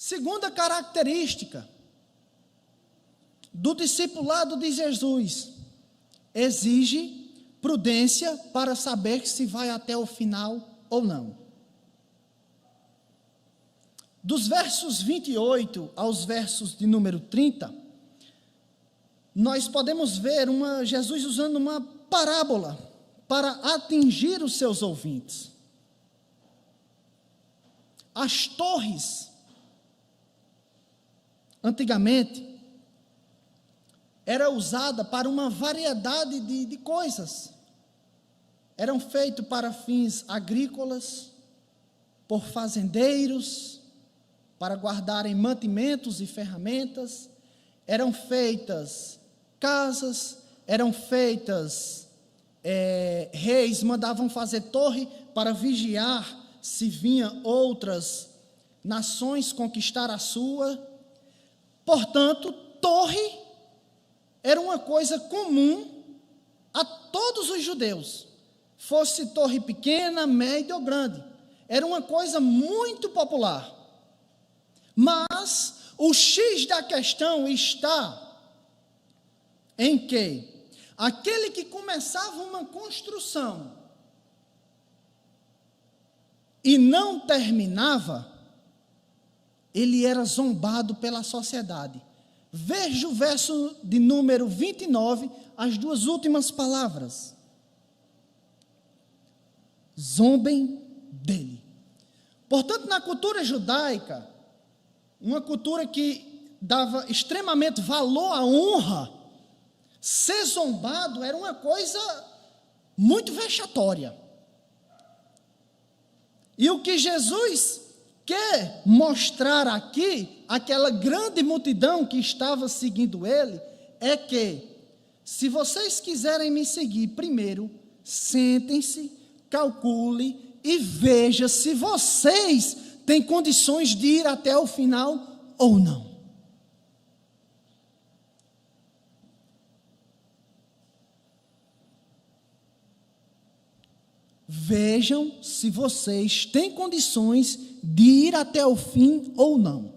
Segunda característica do discipulado de Jesus: exige prudência para saber se vai até o final ou não. Dos versos 28 aos versos de número 30, nós podemos ver Jesus usando uma parábola para atingir os seus ouvintes. As torres, antigamente, era usada para uma variedade de coisas. Eram feitos para fins agrícolas, por fazendeiros, para guardarem mantimentos e ferramentas. Eram feitas casas, eram feitas, reis mandavam fazer torre para vigiar se vinham outras nações conquistar a sua. Portanto, torre era uma coisa comum a todos os judeus, fosse torre pequena, média ou grande, era uma coisa muito popular. Mas o X da questão está em que aquele que começava uma construção e não terminava, ele era zombado pela sociedade. Veja o verso de número 29, as duas últimas palavras. Zombem dele. Portanto, na cultura judaica, uma cultura que dava extremamente valor à honra, ser zombado era uma coisa muito vexatória. E o que Jesus quer mostrar aqui, aquela grande multidão que estava seguindo ele, é que, se vocês quiserem me seguir, primeiro, sentem-se, calcule e veja se vocês têm condições de ir até o final ou não. Vejam se vocês têm condições de ir até o fim ou não.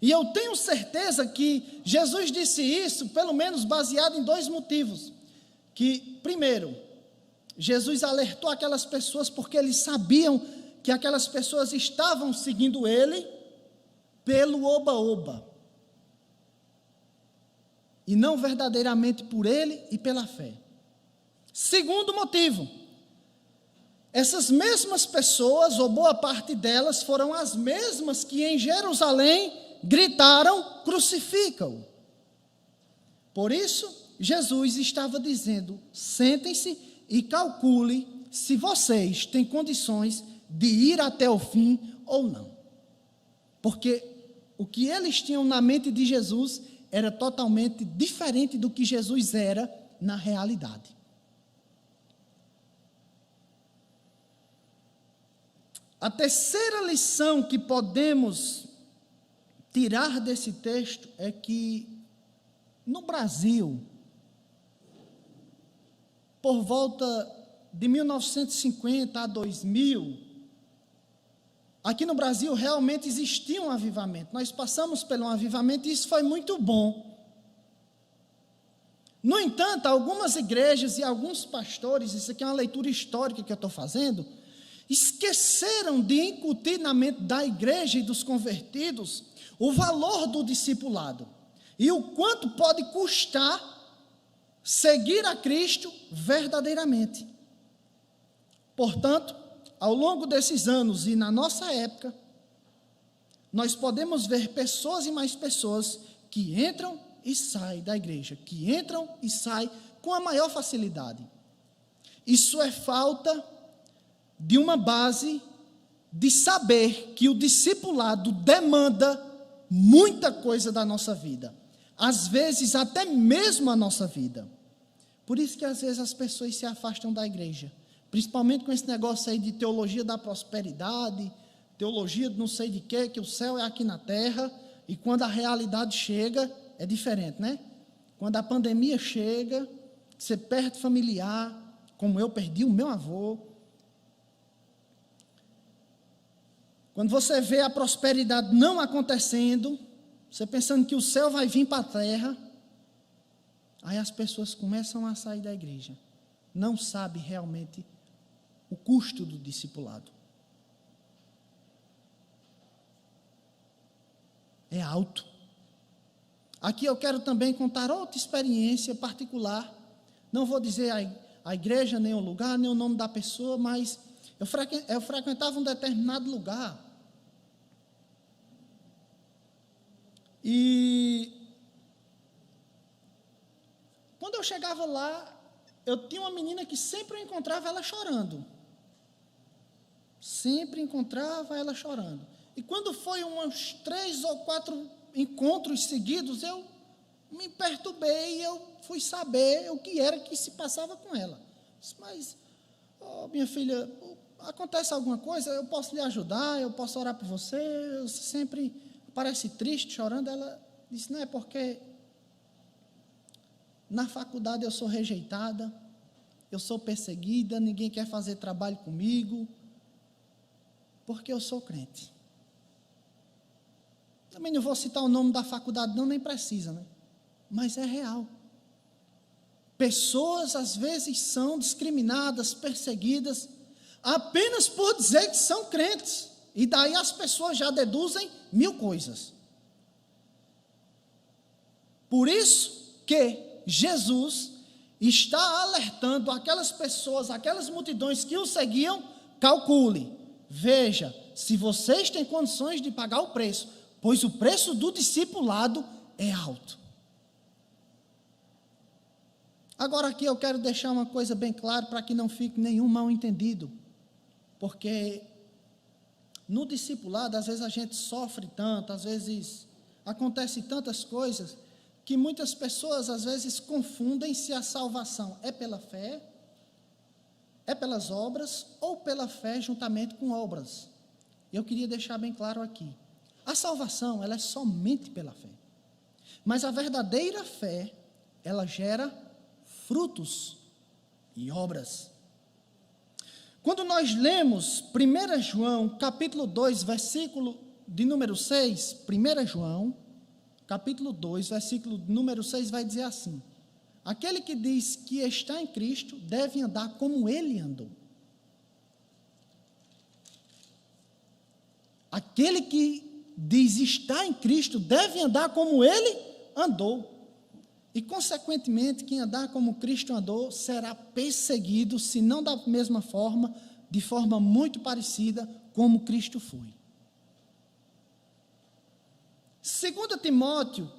E eu tenho certeza que Jesus disse isso, pelo menos baseado em dois motivos. Que, primeiro, Jesus alertou aquelas pessoas porque eles sabiam que aquelas pessoas estavam seguindo ele pelo oba-oba. E não verdadeiramente por ele e pela fé. Segundo motivo, essas mesmas pessoas, ou boa parte delas, foram as mesmas que em Jerusalém gritaram: crucifica-o. Por isso, Jesus estava dizendo: sentem-se e calcule se vocês têm condições de ir até o fim ou não. Porque o que eles tinham na mente de Jesus era totalmente diferente do que Jesus era na realidade. A terceira lição que podemos tirar desse texto é que, no Brasil, por volta de 1950 a 2000, aqui no Brasil realmente existia um avivamento. Nós passamos por um avivamento e isso foi muito bom. No entanto, algumas igrejas e alguns pastores, isso aqui é uma leitura histórica que eu estou fazendo, esqueceram de incutir na mente da igreja e dos convertidos o valor do discipulado e o quanto pode custar seguir a Cristo verdadeiramente. Portanto, ao longo desses anos e na nossa época, nós podemos ver pessoas e mais pessoas que entram e saem da igreja, que entram e saem com a maior facilidade. Isso é falta de uma base de saber que o discipulado demanda muita coisa da nossa vida, às vezes até mesmo a nossa vida. Por isso que às vezes as pessoas se afastam da igreja, principalmente com esse negócio aí de teologia da prosperidade, teologia de não sei de quê, que o céu é aqui na terra, e quando a realidade chega, é diferente, né? Quando a pandemia chega, você perde familiar, como eu perdi o meu avô. Quando você vê a prosperidade não acontecendo, você pensando que o céu vai vir para a terra, aí as pessoas começam a sair da igreja. Não sabe realmente o custo do discipulado. É alto. Aqui eu quero também contar outra experiência particular. Não vou dizer a igreja, nem o lugar, nem o nome da pessoa, mas eu frequentava um determinado lugar. E quando eu chegava lá, eu tinha uma menina que sempre eu encontrava ela chorando. Sempre encontrava ela chorando. E quando foi uns 3 ou 4 encontros seguidos, eu me perturbei, eu fui saber o que era que se passava com ela. Disse, mas, minha filha, acontece alguma coisa? Eu posso lhe ajudar, eu posso orar por você? Você sempre parece triste, chorando. Ela disse, não, é porque na faculdade eu sou rejeitada, eu sou perseguida, ninguém quer fazer trabalho comigo, porque eu sou crente. Também não vou citar o nome da faculdade, não, nem precisa, né? Mas é real. Pessoas, às vezes, são discriminadas, perseguidas, apenas por dizer que são crentes. E daí as pessoas já deduzem 1000 coisas. Por isso que Jesus está alertando aquelas pessoas, aquelas multidões que o seguiam, calcule, veja, se vocês têm condições de pagar o preço, pois o preço do discipulado é alto. Agora aqui eu quero deixar uma coisa bem clara para que não fique nenhum mal entendido, porque no discipulado às vezes a gente sofre tanto, às vezes acontece tantas coisas, que muitas pessoas às vezes confundem se a salvação é pela fé, é pelas obras, ou pela fé juntamente com obras. Eu queria deixar bem claro aqui, a salvação, ela é somente pela fé. Mas a verdadeira fé, ela gera frutos e obras. Quando nós lemos 1 João, capítulo 2, versículo de número 6, 1 João, capítulo 2, versículo de número 6, vai dizer assim, aquele que diz que está em Cristo, deve andar como ele andou. Aquele que diz estar em Cristo, deve andar como ele andou. E, consequentemente, quem andar como Cristo andou, será perseguido, se não da mesma forma, de forma muito parecida como Cristo foi. 2 Timóteo,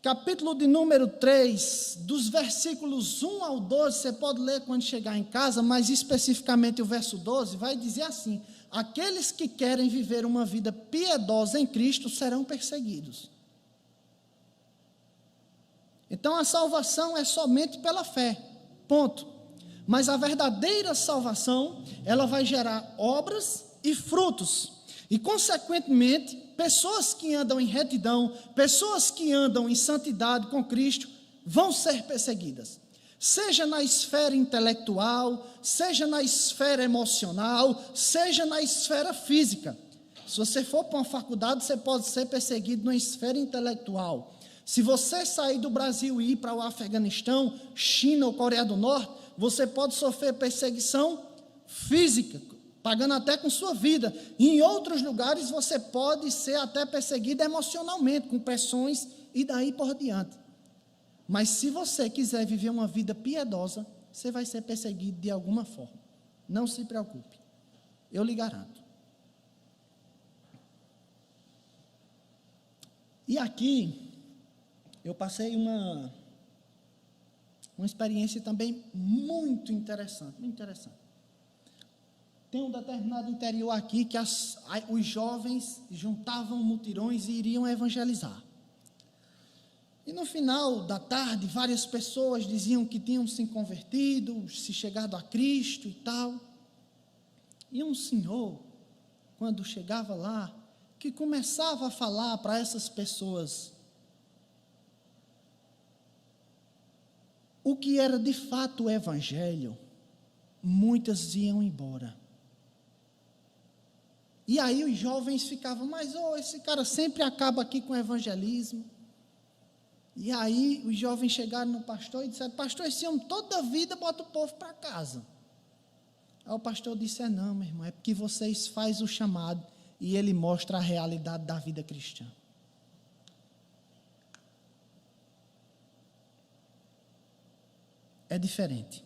capítulo de número 3, dos versículos 1 ao 12, você pode ler quando chegar em casa, mas especificamente o verso 12, vai dizer assim, aqueles que querem viver uma vida piedosa em Cristo serão perseguidos. Então a salvação é somente pela fé, ponto. Mas a verdadeira salvação, ela vai gerar obras e frutos. E consequentemente, pessoas que andam em retidão, pessoas que andam em santidade com Cristo, vão ser perseguidas. Seja na esfera intelectual, seja na esfera emocional, seja na esfera física. Se você for para uma faculdade, você pode ser perseguido na esfera intelectual. Se você sair do Brasil e ir para o Afeganistão, China ou Coreia do Norte, você pode sofrer perseguição física, pagando até com sua vida. E em outros lugares você pode ser até perseguido emocionalmente, com pressões e daí por diante. Mas se você quiser viver uma vida piedosa, você vai ser perseguido de alguma forma. Não se preocupe, eu lhe garanto. E aqui eu passei uma experiência também muito interessante, Tem um determinado interior aqui que os jovens juntavam mutirões e iriam evangelizar. E no final da tarde, várias pessoas diziam que tinham se convertido, se chegado a Cristo e tal. E um senhor, quando chegava lá, que começava a falar para essas pessoas o que era de fato o evangelho, muitas iam embora. E aí os jovens ficavam, mas esse cara sempre acaba aqui com evangelismo. E aí os jovens chegaram no pastor e disseram, pastor, esse homem toda a vida bota o povo para casa. Aí o pastor disse, não, meu irmão, é porque vocês fazem o chamado e ele mostra a realidade da vida cristã. É diferente.